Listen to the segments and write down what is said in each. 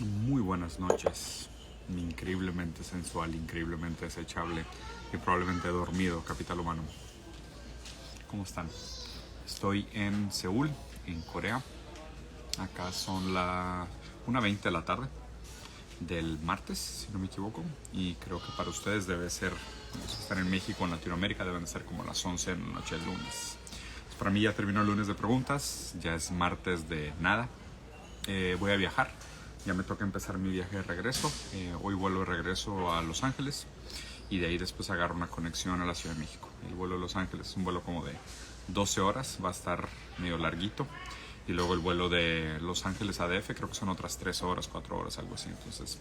Muy buenas noches, increíblemente sensual, increíblemente desechable y probablemente dormido, capital humano. ¿Cómo están? Estoy en Seúl, en Corea. Acá son las 1:20 de la tarde del martes, si no me equivoco. Y creo que para ustedes debe ser, no sé, están en México o en Latinoamérica, deben ser como las 11 de la noche del lunes. Pues para mí ya terminó el lunes de preguntas, ya es martes de nada. Voy a viajar. Ya me toca empezar mi viaje de regreso. Hoy vuelo de regreso a Los Ángeles y de ahí después agarro una conexión a la Ciudad de México. El vuelo de Los Ángeles es un vuelo como de 12 horas, va a estar medio larguito. Y luego el vuelo de Los Ángeles a DF creo que son otras 3 horas, 4 horas, algo así. Entonces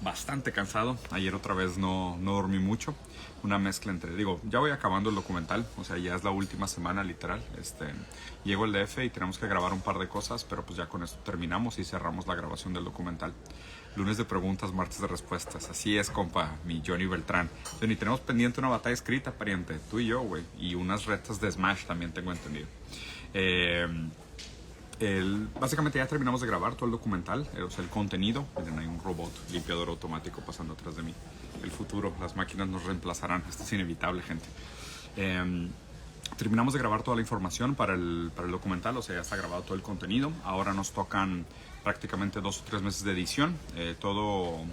bastante cansado. Ayer otra vez no dormí mucho. Una mezcla entre, digo, ya voy acabando el documental, o sea, ya es la última semana literal. Llego al DF y tenemos que grabar un par de cosas, pero pues ya con esto terminamos y cerramos la grabación del documental. Lunes de preguntas, martes de respuestas. Así es, compa, mi Johnny Beltrán. Johnny, tenemos pendiente una batalla escrita, pariente, tú y yo, güey. Y unas retas de Smash también tengo entendido. Básicamente ya terminamos de grabar todo el documental, o sea, el contenido. Miren, hay un robot limpiador automático pasando atrás de mí. El futuro, las máquinas nos reemplazarán. Esto es inevitable, gente. Terminamos de grabar toda la información para el documental, o sea, ya está grabado todo el contenido. Ahora nos tocan prácticamente 2 o 3 meses de edición. Todo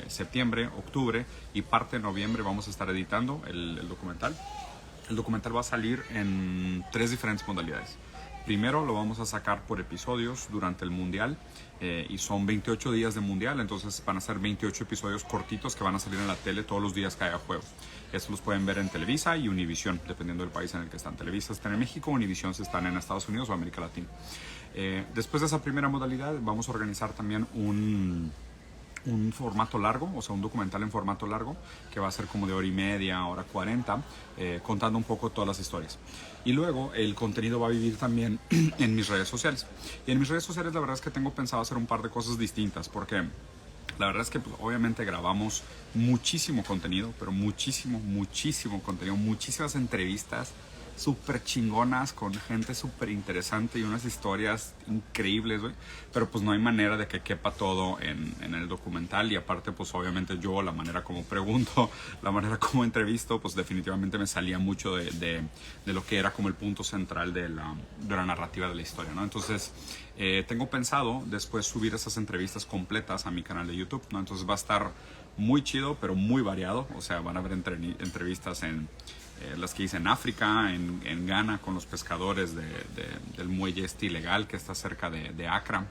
septiembre, octubre y parte de noviembre vamos a estar editando el documental. El documental va a salir en 3 diferentes modalidades. Primero lo vamos a sacar por episodios durante el mundial y son 28 días de mundial, entonces van a ser 28 episodios cortitos que van a salir en la tele todos los días que haya juego. Estos los pueden ver en Televisa y Univision, dependiendo del país en el que están. Televisa están en México, Univision están en Estados Unidos o América Latina. Después de esa primera modalidad vamos a organizar también un formato largo, o sea, un documental en formato largo, que va a ser como de hora y media, hora 40, contando un poco todas las historias. Y luego el contenido va a vivir también en mis redes sociales. Y en mis redes sociales la verdad es que tengo pensado hacer un par de cosas distintas, porque la verdad es que pues, obviamente grabamos muchísimo contenido, pero muchísimo contenido, muchísimas entrevistas súper chingonas con gente súper interesante y unas historias increíbles, güey. Pero pues no hay manera de que quepa todo en el documental. Y aparte, pues obviamente yo, la manera como pregunto, la manera como entrevisto, pues definitivamente me salía mucho de lo que era como el punto central de la narrativa de la historia, ¿no? Entonces, tengo pensado después subir esas entrevistas completas a mi canal de YouTube, ¿no? Entonces va a estar muy chido, pero muy variado. O sea, van a haber entrevistas en las que hice en África, en Ghana, con los pescadores del muelle este ilegal que está cerca de Accra.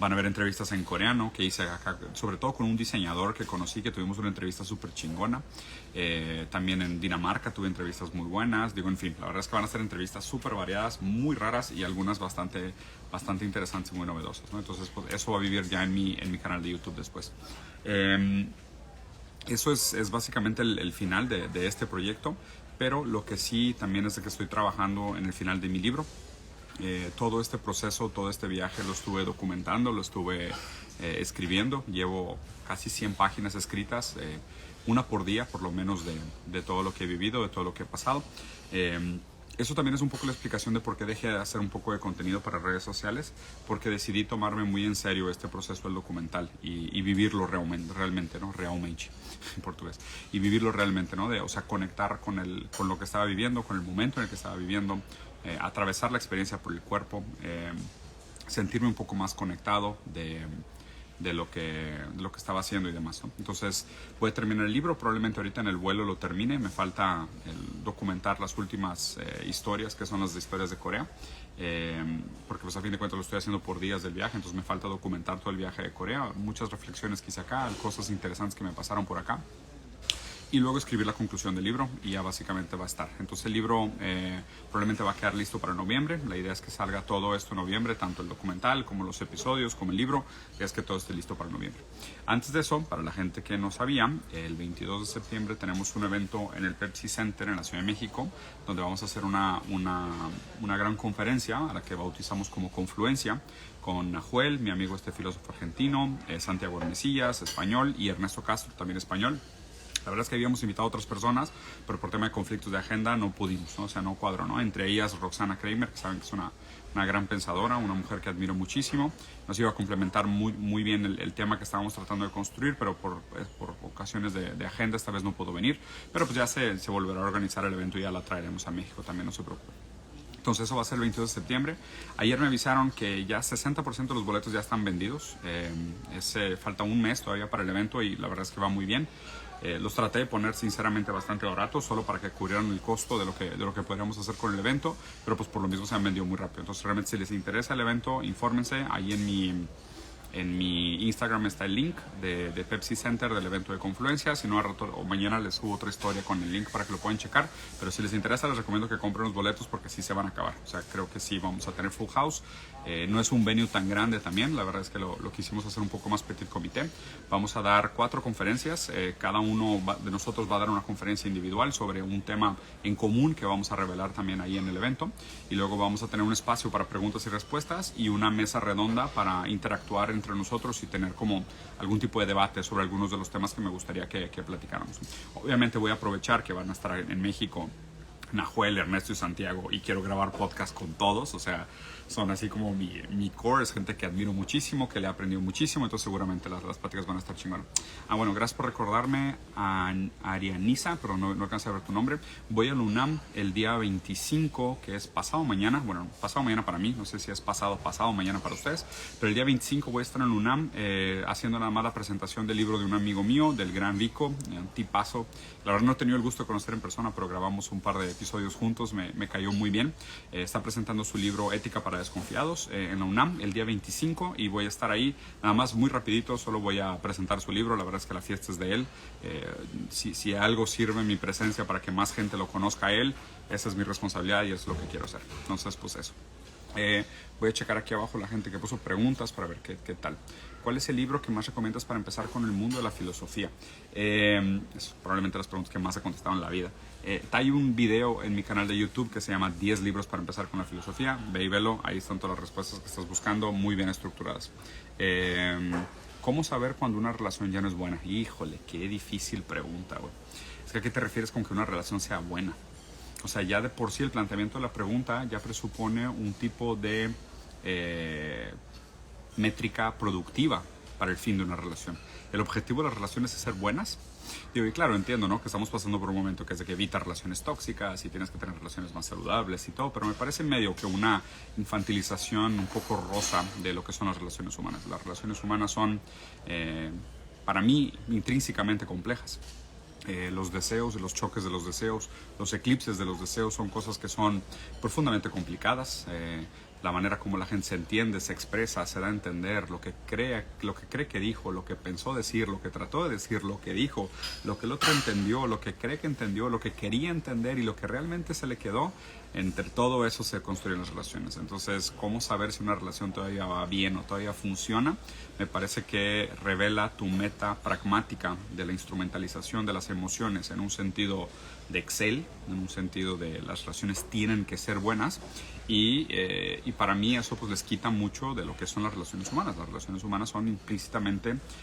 Van a haber entrevistas en coreano que hice acá, sobre todo con un diseñador que conocí, que tuvimos una entrevista súper chingona. También en Dinamarca tuve entrevistas muy buenas. Digo, en fin, la verdad es que van a ser entrevistas súper variadas, muy raras y algunas bastante interesantes y muy novedosas, ¿no? Entonces, pues eso va a vivir ya en mi canal de YouTube después. Eso es básicamente el final de este proyecto, pero lo que sí también es de que estoy trabajando en el final de mi libro. Todo este proceso, todo este viaje lo estuve documentando, lo estuve escribiendo. Llevo casi 100 páginas escritas, una por día por lo menos de todo lo que he vivido, de todo lo que he pasado. Eso también es un poco la explicación de por qué dejé de hacer un poco de contenido para redes sociales, porque decidí tomarme muy en serio este proceso del documental y vivirlo realmente, ¿no? Realmente, en portugués. Y vivirlo realmente, ¿no? O sea, conectar con lo que estaba viviendo, con el momento en el que estaba viviendo, atravesar la experiencia por el cuerpo, sentirme un poco más conectado de lo que estaba haciendo y demás, ¿no? Entonces voy a terminar el libro, probablemente ahorita en el vuelo lo termine. Me falta documentar las últimas historias, que son las historias de Corea, porque pues a fin de cuentas lo estoy haciendo por días del viaje, entonces me falta documentar todo el viaje de Corea, muchas reflexiones que hice acá, cosas interesantes que me pasaron por acá. Y luego escribir la conclusión del libro y ya básicamente va a estar. Entonces el libro probablemente va a quedar listo para noviembre. La idea es que salga todo esto en noviembre, tanto el documental como los episodios, como el libro. La idea es que todo esté listo para noviembre. Antes de eso, para la gente que no sabía, el 22 de septiembre tenemos un evento en el Pepsi Center en la Ciudad de México, donde vamos a hacer una gran conferencia a la que bautizamos como Confluencia, con Nahuel, mi amigo filósofo argentino, Santiago Hermesillas, español, y Ernesto Castro, también español. La verdad es que habíamos invitado a otras personas, pero por tema de conflictos de agenda no pudimos, ¿no? O sea, no cuadró, ¿no? Entre ellas Roxana Kramer, que saben que es una una gran pensadora, una mujer que admiro muchísimo. Nos iba a complementar muy bien el tema que estábamos tratando de construir, pero por ocasiones de agenda esta vez no pudo venir. Pero pues ya se volverá a organizar el evento y ya la traeremos a México también, no se preocupe. Entonces eso va a ser el 22 de septiembre. Ayer me avisaron que ya 60% de los boletos ya están vendidos. Falta un mes todavía para el evento y la verdad es que va muy bien. Los traté de poner sinceramente bastante baratos, solo para que cubrieran el costo de lo que podríamos hacer con el evento, pero pues por lo mismo se han vendido muy rápido. Entonces realmente si les interesa el evento, infórmense. Ahí en mi Instagram está el link de Pepsi Center del evento de Confluencia. Si no, al rato o mañana les subo otra historia con el link para que lo puedan checar. Pero si les interesa, les recomiendo que compren los boletos porque sí se van a acabar. O sea, creo que sí vamos a tener full house. No es un venue tan grande también. La verdad es que lo quisimos hacer un poco más petit comité. Vamos a dar 4 conferencias. Cada uno de nosotros va a dar una conferencia individual sobre un tema en común que vamos a revelar también ahí en el evento. Y luego vamos a tener un espacio para preguntas y respuestas y una mesa redonda para interactuar entre nosotros y tener como algún tipo de debate sobre algunos de los temas que me gustaría que platicáramos. Obviamente voy a aprovechar que van a estar en México Nahuel, Ernesto y Santiago y quiero grabar podcast con todos, o sea, son así como mi core, es gente que admiro muchísimo, que le he aprendido muchísimo, entonces seguramente las pláticas van a estar chingonas. Bueno, gracias por recordarme a Arianisa, pero no alcancé a ver tu nombre. Voy al UNAM el día 25, que es pasado mañana, bueno, pasado mañana para mí, no sé si es pasado mañana para ustedes, pero el día 25 voy a estar en UNAM haciendo nada más la presentación del libro de un amigo mío, del gran Vico, un tipazo. La verdad no he tenido el gusto de conocer en persona, pero grabamos un par de episodios juntos, me cayó muy bien. Está presentando su libro Ética para Desconfiados en la UNAM el día 25 y voy a estar ahí, nada más muy rapidito, solo voy a presentar su libro. La verdad es que la fiesta es de él. Si algo sirve mi presencia para que más gente lo conozca a él, esa es mi responsabilidad y es lo que quiero hacer. Entonces pues eso. Voy a checar aquí abajo la gente que puso preguntas para ver qué tal. ¿Cuál es el libro que más recomiendas para empezar con el mundo de la filosofía? Es probablemente las preguntas que más he contestado en la vida. Hay un video en mi canal de YouTube que se llama 10 libros para empezar con la filosofía. Ve y velo, ahí están todas las respuestas que estás buscando, muy bien estructuradas. ¿Cómo saber cuando una relación ya no es buena? Híjole, qué difícil pregunta, güey. Es que ¿a qué te refieres con que una relación sea buena? O sea, ya de por sí el planteamiento de la pregunta ya presupone un tipo de métrica productiva para el fin de una relación. El objetivo de las relaciones es ser buenas. Y claro, entiendo, ¿no?, que estamos pasando por un momento que es de que evita relaciones tóxicas y tienes que tener relaciones más saludables y todo, pero me parece medio que una infantilización un poco rosa de lo que son las relaciones humanas. Las relaciones humanas son, para mí, intrínsecamente complejas. Los deseos, los choques de los deseos, los eclipses de los deseos son cosas que son profundamente complicadas. La manera como la gente se entiende, se expresa, se da a entender lo que cree que dijo, lo que pensó decir, lo que trató de decir, lo que dijo, lo que el otro entendió, lo que cree que entendió, lo que quería entender y lo que realmente se le quedó. Entre todo eso se construyen las relaciones. Entonces, ¿cómo saber si una relación todavía va bien o todavía funciona? Me parece que revela tu meta pragmática de la instrumentalización de las emociones en un sentido de Excel, en un sentido de las relaciones tienen que ser buenas y para mí eso pues les quita mucho de lo que son las relaciones humanas. Las relaciones humanas son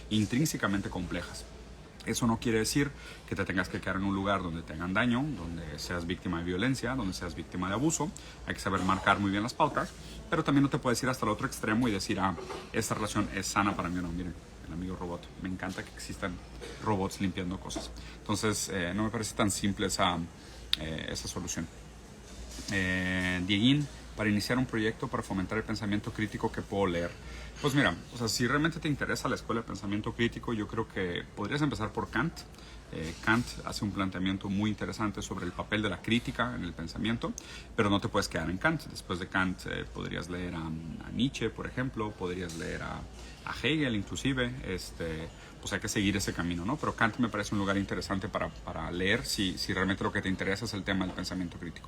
intrínsecamente complejas. Eso no quiere decir que te tengas que quedar en un lugar donde te hagan daño, donde seas víctima de violencia, donde seas víctima de abuso. Hay que saber marcar muy bien las pautas, pero también no te puedes ir hasta el otro extremo y decir, esta relación es sana para mí o no. Miren, el amigo robot. Me encanta que existan robots limpiando cosas. Entonces, no me parece tan simple esa solución. Dieguín, para iniciar un proyecto para fomentar el pensamiento crítico, que puedo leer. Pues mira, o sea, si realmente te interesa la escuela de pensamiento crítico, yo creo que podrías empezar por Kant. Kant hace un planteamiento muy interesante sobre el papel de la crítica en el pensamiento, pero no te puedes quedar en Kant. Después de Kant podrías leer a Nietzsche, por ejemplo, podrías leer a Hegel inclusive, pues hay que seguir ese camino, ¿no? Pero Kant me parece un lugar interesante para leer si realmente lo que te interesa es el tema del pensamiento crítico.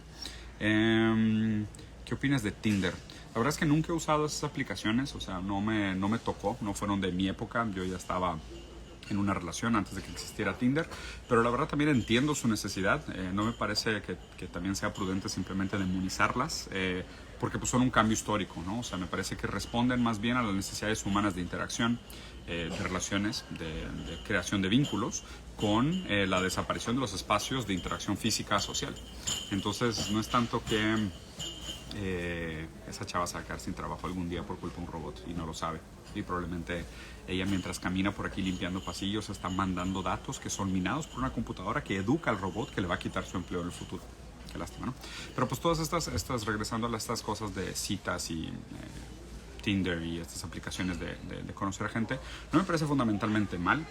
¿Qué opinas de Tinder? La verdad es que nunca he usado esas aplicaciones, o sea, no me tocó, no fueron de mi época, yo ya estaba en una relación antes de que existiera Tinder, pero la verdad también entiendo su necesidad. No me parece que también sea prudente simplemente demonizarlas, porque pues son un cambio histórico, ¿no? O sea, me parece que responden más bien a las necesidades humanas de interacción, de relaciones, de creación de vínculos, con la desaparición de los espacios de interacción física social. Entonces no es tanto que esa chava se va a quedar sin trabajo algún día por culpa de un robot y no lo sabe. Y probablemente ella, mientras camina por aquí limpiando pasillos, está mandando datos que son minados por una computadora que educa al robot que le va a quitar su empleo en el futuro. Qué lástima, ¿no? Pero pues todas regresando a estas cosas de citas y Tinder y estas aplicaciones de conocer gente, no me parece fundamentalmente mal.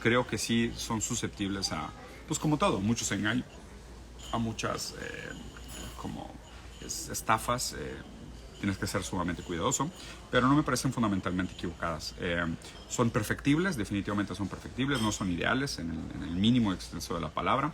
Creo que sí son susceptibles a, pues como todo, muchos engaños, a muchas como estafas. Tienes que ser sumamente cuidadoso, pero no me parecen fundamentalmente equivocadas. Son perfectibles, definitivamente son perfectibles, no son ideales en el mínimo extenso de la palabra.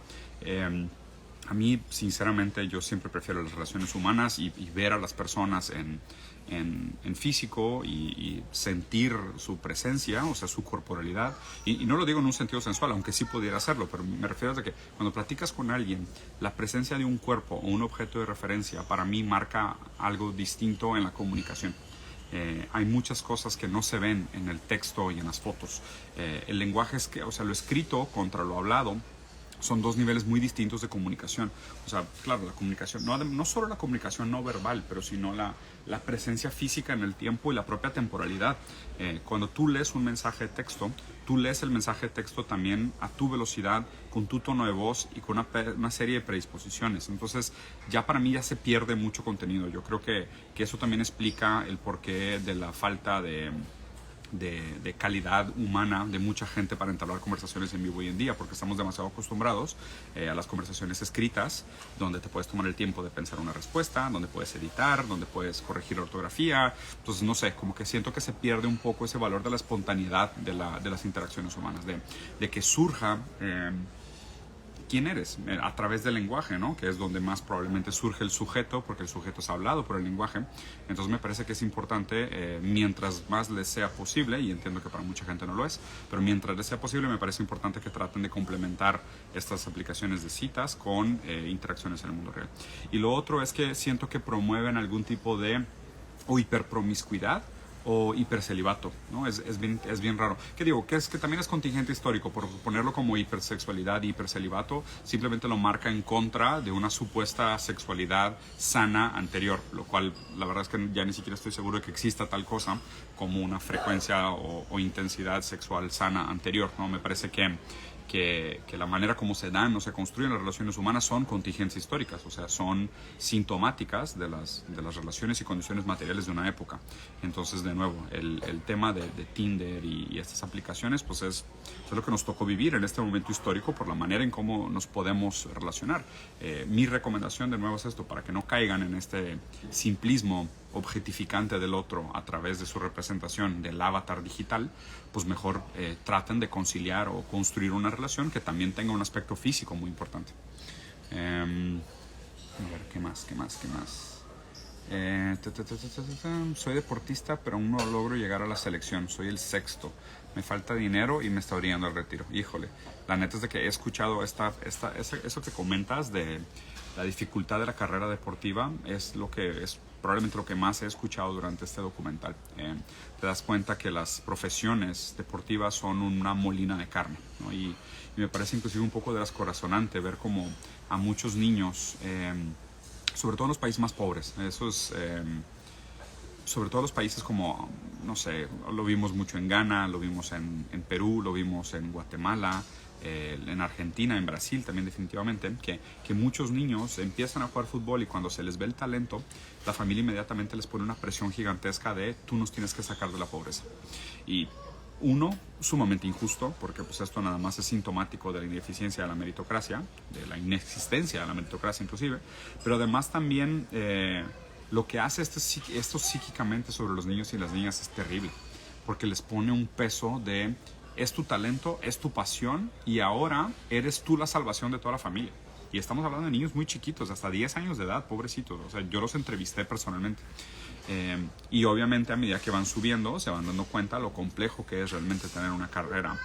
A mí, sinceramente, yo siempre prefiero las relaciones humanas y ver a las personas en físico y sentir su presencia, o sea, su corporalidad. Y no lo digo en un sentido sensual, aunque sí pudiera hacerlo, pero me refiero a que cuando platicas con alguien, la presencia de un cuerpo o un objeto de referencia para mí marca algo distinto en la comunicación. Hay muchas cosas que no se ven en el texto y en las fotos. El lenguaje es que, o sea, lo escrito contra lo hablado son dos niveles muy distintos de comunicación. O sea, claro, la comunicación, no solo la comunicación no verbal, pero sino la presencia física en el tiempo y la propia temporalidad. Cuando tú lees un mensaje de texto, tú lees el mensaje de texto también a tu velocidad, con tu tono de voz y con una serie de predisposiciones. Entonces, ya para mí ya se pierde mucho contenido. Yo creo que eso también explica el porqué de la falta de calidad humana de mucha gente para entablar conversaciones en vivo hoy en día, porque estamos demasiado acostumbrados a las conversaciones escritas, donde te puedes tomar el tiempo de pensar una respuesta, donde puedes editar, donde puedes corregir la ortografía. Entonces, no sé, como que siento que se pierde un poco ese valor de la espontaneidad de las interacciones humanas, de que surja quién eres a través del lenguaje, ¿no? Que es donde más probablemente surge el sujeto, porque el sujeto es hablado por el lenguaje. Entonces me parece que es importante, mientras más les sea posible, y entiendo que para mucha gente no lo es, pero mientras les sea posible, me parece importante que traten de complementar estas aplicaciones de citas con interacciones en el mundo real. Y lo otro es que siento que promueven algún tipo de hiperpromiscuidad o hipercelibato, ¿no? Es bien raro. ¿Qué digo? Que también es contingente histórico, por ponerlo como hipersexualidad y hipercelibato, simplemente lo marca en contra de una supuesta sexualidad sana anterior, lo cual la verdad es que ya ni siquiera estoy seguro de que exista tal cosa como una frecuencia o intensidad sexual sana anterior, ¿no? Me parece que la manera como se dan o se construyen las relaciones humanas son contingencias históricas, o sea, son sintomáticas de las relaciones y condiciones materiales de una época. Entonces, de nuevo, el tema de Tinder y estas aplicaciones, pues es lo que nos tocó vivir en este momento histórico por la manera en cómo nos podemos relacionar. Mi recomendación, de nuevo, es esto, para que no caigan en este simplismo objetificante del otro a través de su representación del avatar digital, pues mejor traten de conciliar o construir una relación que también tenga un aspecto físico muy importante. A ver, ¿qué más? Soy deportista, pero aún no logro llegar a la selección. Soy el sexto. Me falta dinero y me está orillando al retiro. Híjole, la neta es de que he escuchado eso que comentas de la dificultad de la carrera deportiva, es probablemente lo que más he escuchado durante este documental. Te das cuenta que las profesiones deportivas son una molina de carne, ¿no? Y me parece inclusive un poco descorazonante ver como a muchos niños, sobre todo en los países más pobres, sobre todo los países como, no sé, lo vimos mucho en Ghana, lo vimos en Perú, lo vimos en Guatemala, en Argentina, en Brasil también definitivamente, que muchos niños empiezan a jugar fútbol y cuando se les ve el talento, la familia inmediatamente les pone una presión gigantesca de tú nos tienes que sacar de la pobreza. Y sumamente injusto, porque pues esto nada más es sintomático de la ineficiencia de la meritocracia, de la inexistencia de la meritocracia inclusive, pero además también lo que hace esto psíquicamente sobre los niños y las niñas es terrible, porque les pone un peso de es tu talento, es tu pasión y ahora eres tú la salvación de toda la familia. Y estamos hablando de niños muy chiquitos, hasta 10 años de edad, pobrecitos. O sea, yo los entrevisté personalmente. Y obviamente a medida que van subiendo, se van dando cuenta lo complejo que es realmente tener una carrera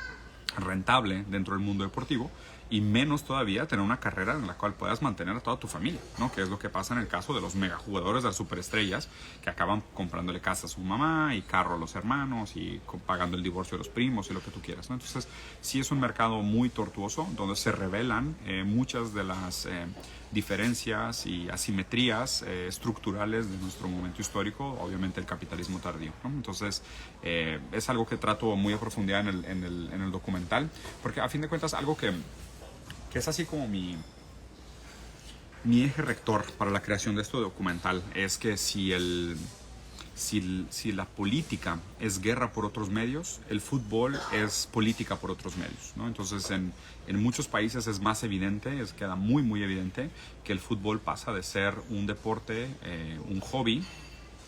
rentable dentro del mundo deportivo y menos todavía tener una carrera en la cual puedas mantener a toda tu familia, ¿no? Que es lo que pasa en el caso de los megajugadores de las superestrellas que acaban comprándole casa a su mamá y carro a los hermanos y pagando el divorcio de los primos y lo que tú quieras, ¿no? Entonces sí es un mercado muy tortuoso donde se revelan muchas de las diferencias y asimetrías estructurales de nuestro momento histórico, obviamente el capitalismo tardío, ¿no? Entonces es algo que trato muy a profundidad en el documental, porque a fin de cuentas algo que es así como mi eje rector para la creación de este documental es que si la política es guerra por otros medios, el fútbol es política por otros medios, ¿no? Entonces en muchos países es más evidente, queda muy muy evidente que el fútbol pasa de ser un deporte, un hobby,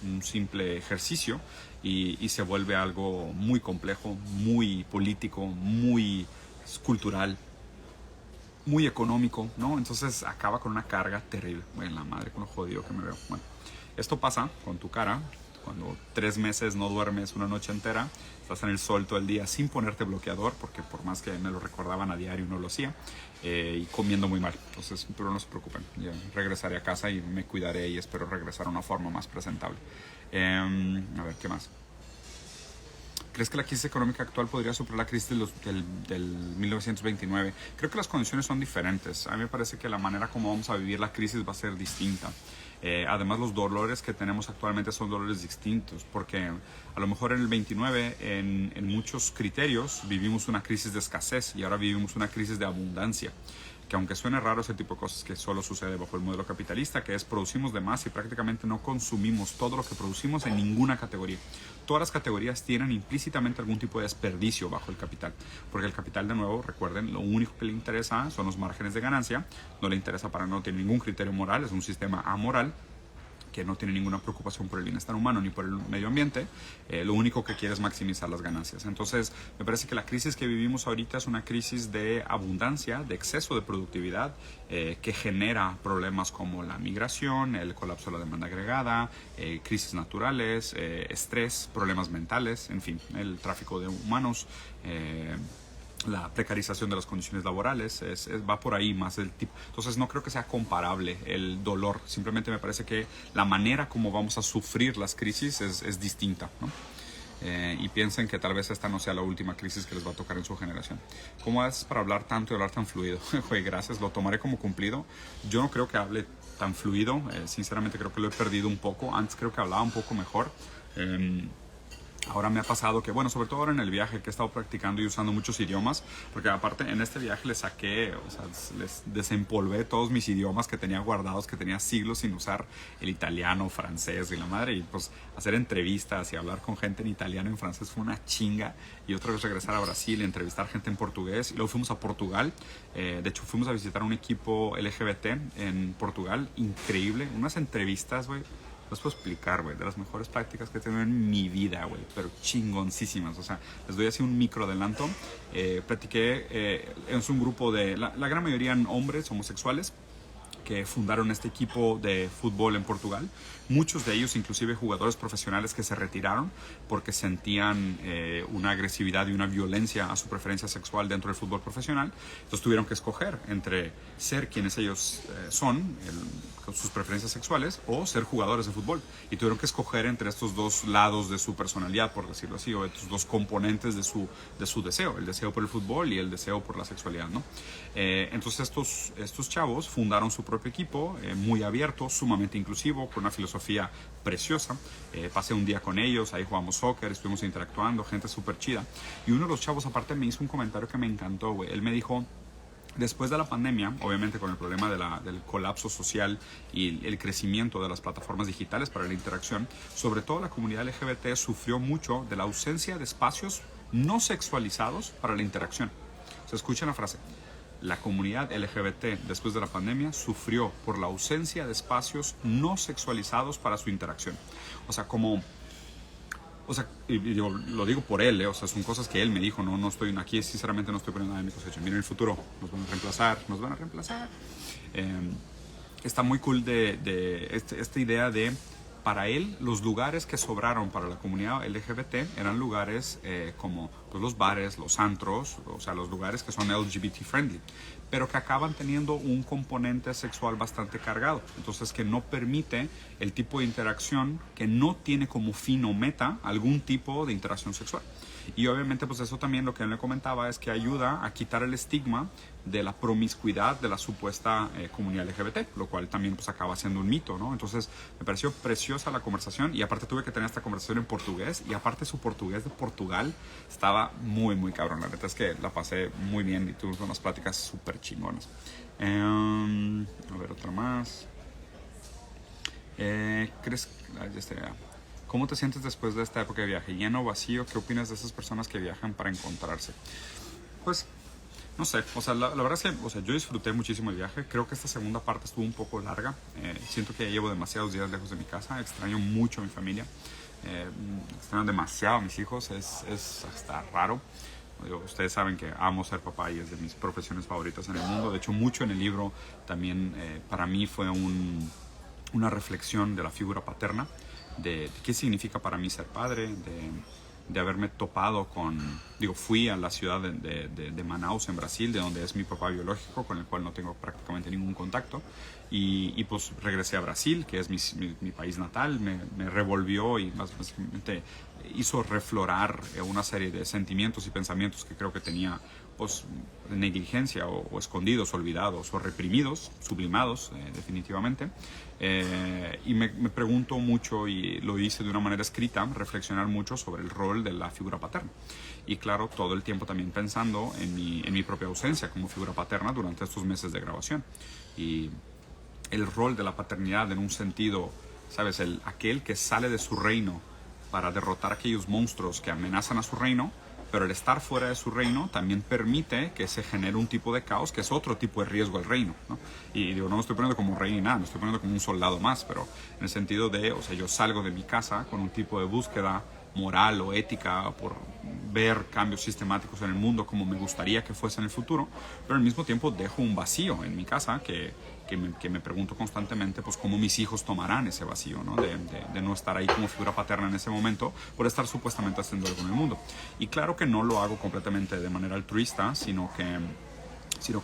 un simple ejercicio y se vuelve algo muy complejo, muy político, muy cultural, muy económico, ¿no? Entonces acaba con una carga terrible. Bueno, la madre con lo jodido que me veo. Bueno, esto pasa con tu cara cuando 3 meses no duermes una noche entera, estás en el sol todo el día sin ponerte bloqueador, porque por más que me lo recordaban a diario no lo hacía, y comiendo muy mal. Entonces, pero no se preocupen, ya regresaré a casa y me cuidaré y espero regresar a una forma más presentable. A ver, ¿qué más? ¿Crees que la crisis económica actual podría superar la crisis del 1929? Creo que las condiciones son diferentes. A mí me parece que la manera como vamos a vivir la crisis va a ser distinta. Además, los dolores que tenemos actualmente son dolores distintos, porque a lo mejor en el 29, en muchos criterios, vivimos una crisis de escasez y ahora vivimos una crisis de abundancia. Que aunque suene raro ese tipo de cosas que solo sucede bajo el modelo capitalista, que es producimos de más y prácticamente no consumimos todo lo que producimos en ninguna categoría. Todas las categorías tienen implícitamente algún tipo de desperdicio bajo el capital, porque el capital, de nuevo, recuerden, lo único que le interesa son los márgenes de ganancia, no le interesa no tiene ningún criterio moral, es un sistema amoral que no tiene ninguna preocupación por el bienestar humano ni por el medio ambiente, lo único que quiere es maximizar las ganancias. Entonces, me parece que la crisis que vivimos ahorita es una crisis de abundancia, de exceso de productividad, que genera problemas como la migración, el colapso de la demanda agregada, crisis naturales, estrés, problemas mentales, en fin, el tráfico de humanos, la precarización de las condiciones laborales, va por ahí más el tipo. Entonces no creo que sea comparable el dolor, simplemente me parece que la manera como vamos a sufrir las crisis es distinta, ¿no? Y piensen que tal vez esta no sea la última crisis que les va a tocar en su generación. ¿Cómo haces para hablar tanto y hablar tan fluido? Joder, gracias, lo tomaré como cumplido. Yo no creo que hable tan fluido, sinceramente creo que lo he perdido un poco. Antes creo que hablaba un poco mejor. Ahora me ha pasado que, bueno, sobre todo ahora en el viaje que he estado practicando y usando muchos idiomas, porque aparte en este viaje les saqué, o sea, les desempolvé todos mis idiomas que tenía guardados, que tenía siglos sin usar, el italiano, francés y la madre, y pues hacer entrevistas y hablar con gente en italiano y en francés fue una chinga, y otra vez regresar a Brasil y entrevistar gente en portugués, y luego fuimos a Portugal, de hecho fuimos a visitar un equipo LGBT en Portugal, increíble, unas entrevistas, güey. No les puedo explicar, güey, de las mejores prácticas que he tenido en mi vida, güey, pero chingoncísimas. O sea, les doy así un micro adelanto. Platiqué, es un grupo de, la gran mayoría eran hombres homosexuales que fundaron este equipo de fútbol en Portugal. Muchos de ellos, inclusive jugadores profesionales que se retiraron porque sentían una agresividad y una violencia a su preferencia sexual dentro del fútbol profesional. Entonces tuvieron que escoger entre ser quienes ellos son, con sus preferencias sexuales, o ser jugadores de fútbol. Y tuvieron que escoger entre estos dos lados de su personalidad, por decirlo así, o estos dos componentes de su deseo, el deseo por el fútbol y el deseo por la sexualidad, ¿no? Entonces estos chavos fundaron su propio equipo, muy abierto, sumamente inclusivo, con una filosofía preciosa. Pasé un día con ellos, ahí jugamos soccer, estuvimos interactuando, gente súper chida. Y uno de los chavos aparte me hizo un comentario que me encantó, güey. Él me dijo, después de la pandemia, obviamente con el problema del colapso social y el crecimiento de las plataformas digitales para la interacción, sobre todo la comunidad LGBT sufrió mucho de la ausencia de espacios no sexualizados para la interacción. Se escucha la frase. La comunidad LGBT después de la pandemia sufrió por la ausencia de espacios no sexualizados para su interacción. O sea, y lo digo por él, o sea, son cosas que él me dijo, no estoy aquí, sinceramente no estoy poniendo nada de mi cosecha. Miren, en el futuro nos van a reemplazar. Está muy cool esta idea de, para él, los lugares que sobraron para la comunidad LGBT eran lugares como pues, los bares, los antros, o sea, los lugares que son LGBT friendly. pero que acaban teniendo un componente sexual bastante cargado. Entonces, que no permite el tipo de interacción que no tiene como fin o meta algún tipo de interacción sexual. Y obviamente pues eso también lo que él le comentaba es que ayuda a quitar el estigma de la promiscuidad de la supuesta comunidad LGBT, lo cual también pues acaba siendo un mito, ¿no? Entonces me pareció preciosa la conversación y aparte tuve que tener esta conversación en portugués y aparte su portugués de Portugal estaba muy muy cabrón, la neta es que la pasé muy bien y tuve unas pláticas súper chingonas. A ver, otra más. ¿Crees que ¿Cómo te sientes después de esta época de viaje? ¿Lleno, vacío? ¿Qué opinas de esas personas que viajan para encontrarse? Pues, no sé, o sea, la verdad es que, o sea, yo disfruté muchísimo el viaje. Creo que esta segunda parte estuvo un poco larga. Siento que ya llevo demasiados días lejos de mi casa. Extraño mucho a mi familia. Extraño demasiado a mis hijos. Es hasta raro. Ustedes saben que amo ser papá y es de mis profesiones favoritas en el mundo. De hecho, mucho en el libro también para mí fue una reflexión de la figura paterna, de qué significa para mí ser padre, de haberme topado fui a la ciudad de Manaus en Brasil, de donde es mi papá biológico, con el cual no tengo prácticamente ningún contacto, y pues regresé a Brasil, que es mi país natal, me revolvió y básicamente hizo reflorar una serie de sentimientos y pensamientos que creo que tenía pues negligencia o escondidos, olvidados o reprimidos, sublimados definitivamente. Y me pregunto mucho, y lo hice de una manera escrita, reflexionar mucho sobre el rol de la figura paterna. Y claro, todo el tiempo también pensando en mi propia ausencia como figura paterna durante estos meses de grabación. Y el rol de la paternidad en un sentido, ¿sabes? Aquel que sale de su reino para derrotar a aquellos monstruos que amenazan a su reino, pero el estar fuera de su reino también permite que se genere un tipo de caos que es otro tipo de riesgo al reino, ¿no? Y digo, no me estoy poniendo como un rey ni nada, me estoy poniendo como un soldado más, pero en el sentido de, o sea, yo salgo de mi casa con un tipo de búsqueda moral o ética por ver cambios sistemáticos en el mundo como me gustaría que fuese en el futuro, pero al mismo tiempo dejo un vacío en mi casa que me pregunto constantemente pues cómo mis hijos tomarán ese vacío, ¿no? De no estar ahí como figura paterna en ese momento por estar supuestamente haciendo algo en el mundo. Y claro que no lo hago completamente de manera altruista, sino que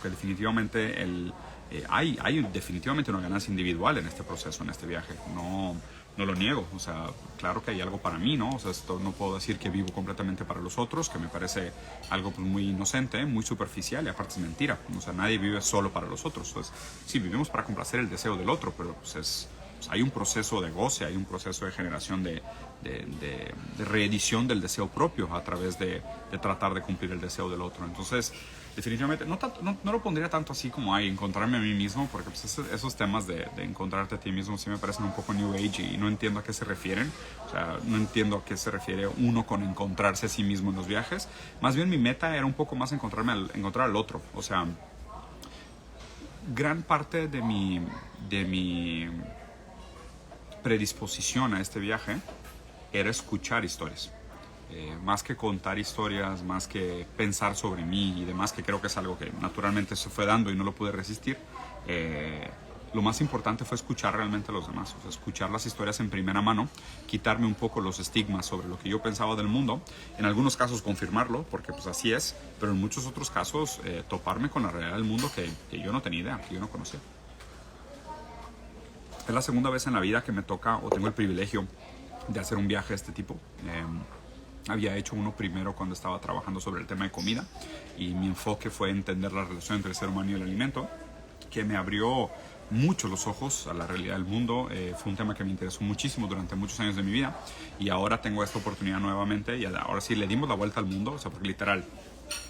definitivamente hay definitivamente una ganancia individual en este proceso, en este viaje. No lo niego, o sea, claro que hay algo para mí, ¿no? O sea, esto no puedo decir que vivo completamente para los otros, que me parece algo pues, muy inocente, muy superficial y aparte es mentira. O sea, nadie vive solo para los otros. Entonces, sí, vivimos para complacer el deseo del otro, pero pues hay un proceso de goce, hay un proceso de generación de reedición del deseo propio a través de tratar de cumplir el deseo del otro. Entonces, definitivamente, no lo pondría tanto así como encontrarme a mí mismo, porque pues, esos temas de encontrarte a ti mismo sí me parecen un poco New Age y no entiendo a qué se refieren. O sea, no entiendo a qué se refiere uno con encontrarse a sí mismo en los viajes. Más bien mi meta era un poco más encontrar al otro. O sea, gran parte de mi predisposición a este viaje era escuchar historias. Más que contar historias, más que pensar sobre mí y demás, que creo que es algo que naturalmente se fue dando y no lo pude resistir, lo más importante fue escuchar realmente a los demás, o sea, escuchar las historias en primera mano, quitarme un poco los estigmas sobre lo que yo pensaba del mundo, en algunos casos confirmarlo, porque pues así es, pero en muchos otros casos toparme con la realidad del mundo que yo no tenía idea, que yo no conocía. Es la segunda vez en la vida que me toca o tengo el privilegio de hacer un viaje de este tipo. Había hecho uno primero cuando estaba trabajando sobre el tema de comida y mi enfoque fue entender la relación entre el ser humano y el alimento, que me abrió mucho los ojos a la realidad del mundo. Fue un tema que me interesó muchísimo durante muchos años de mi vida y ahora tengo esta oportunidad nuevamente y ahora sí le dimos la vuelta al mundo, o sea, porque literal,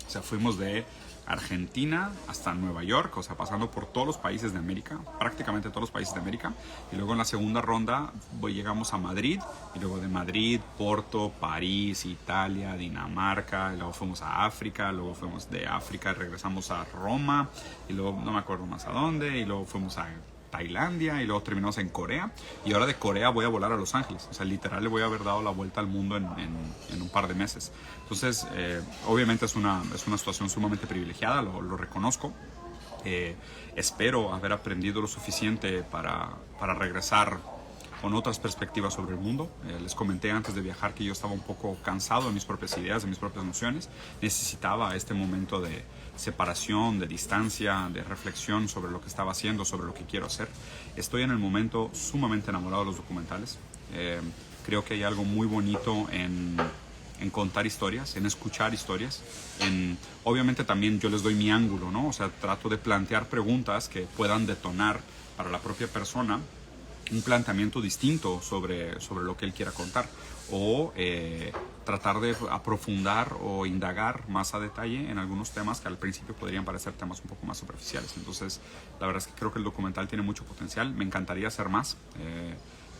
o sea, fuimos de Argentina hasta Nueva York, o sea, pasando por todos los países de América, prácticamente todos los países de América, y luego en la segunda ronda llegamos a Madrid, y luego de Madrid, Porto, París, Italia, Dinamarca, y luego fuimos a África, luego fuimos de África, regresamos a Roma, y luego no me acuerdo más a dónde, y luego fuimos a Tailandia y luego terminamos en Corea y ahora de Corea voy a volar a Los Ángeles, o sea, literal le voy a haber dado la vuelta al mundo en un par de meses. Entonces obviamente es una situación sumamente privilegiada, lo reconozco. Espero haber aprendido lo suficiente para regresar con otras perspectivas sobre el mundo. Les comenté antes de viajar que yo estaba un poco cansado de mis propias ideas, de mis propias nociones. Necesitaba este momento de separación, de distancia, de reflexión sobre lo que estaba haciendo, sobre lo que quiero hacer. Estoy en el momento sumamente enamorado de los documentales. Creo que hay algo muy bonito en contar historias, en escuchar historias. Obviamente también yo les doy mi ángulo, ¿no? O sea, trato de plantear preguntas que puedan detonar para la propia persona un planteamiento distinto sobre lo que él quiera contar, o tratar de aprofundar o indagar más a detalle en algunos temas que al principio podrían parecer temas un poco más superficiales. Entonces, la verdad es que creo que el documental tiene mucho potencial. Me encantaría hacer más.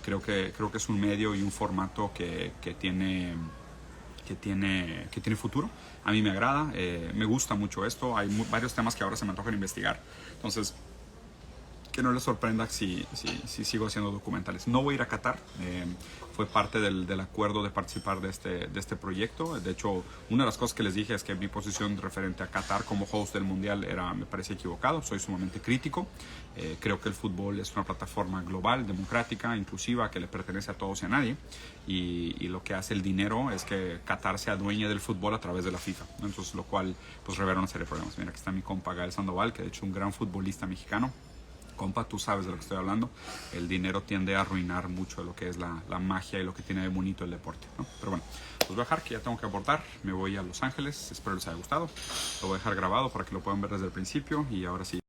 Creo que es un medio y un formato que tiene futuro. A mí me agrada, me gusta mucho esto. Hay varios temas que ahora se me antojan investigar. Entonces, que no les sorprenda si sigo haciendo documentales. No voy a ir a Qatar. Fue parte del acuerdo de participar de este proyecto. De hecho, una de las cosas que les dije es que mi posición referente a Qatar como host del Mundial me parecía equivocado. Soy sumamente crítico. Creo que el fútbol es una plataforma global, democrática, inclusiva, que le pertenece a todos y a nadie. Y lo que hace el dinero es que Qatar se adueñe del fútbol a través de la FIFA, ¿no? Entonces, lo cual pues revela una serie de problemas. Mira, aquí está mi compa Gael Sandoval, que de hecho es un gran futbolista mexicano. Compa, tú sabes de lo que estoy hablando. El dinero tiende a arruinar mucho de lo que es la magia y lo que tiene de bonito el deporte, ¿no? Pero bueno, pues voy a dejar que ya tengo que abortar. Me voy a Los Ángeles. Espero les haya gustado. Lo voy a dejar grabado para que lo puedan ver desde el principio. Y ahora sí,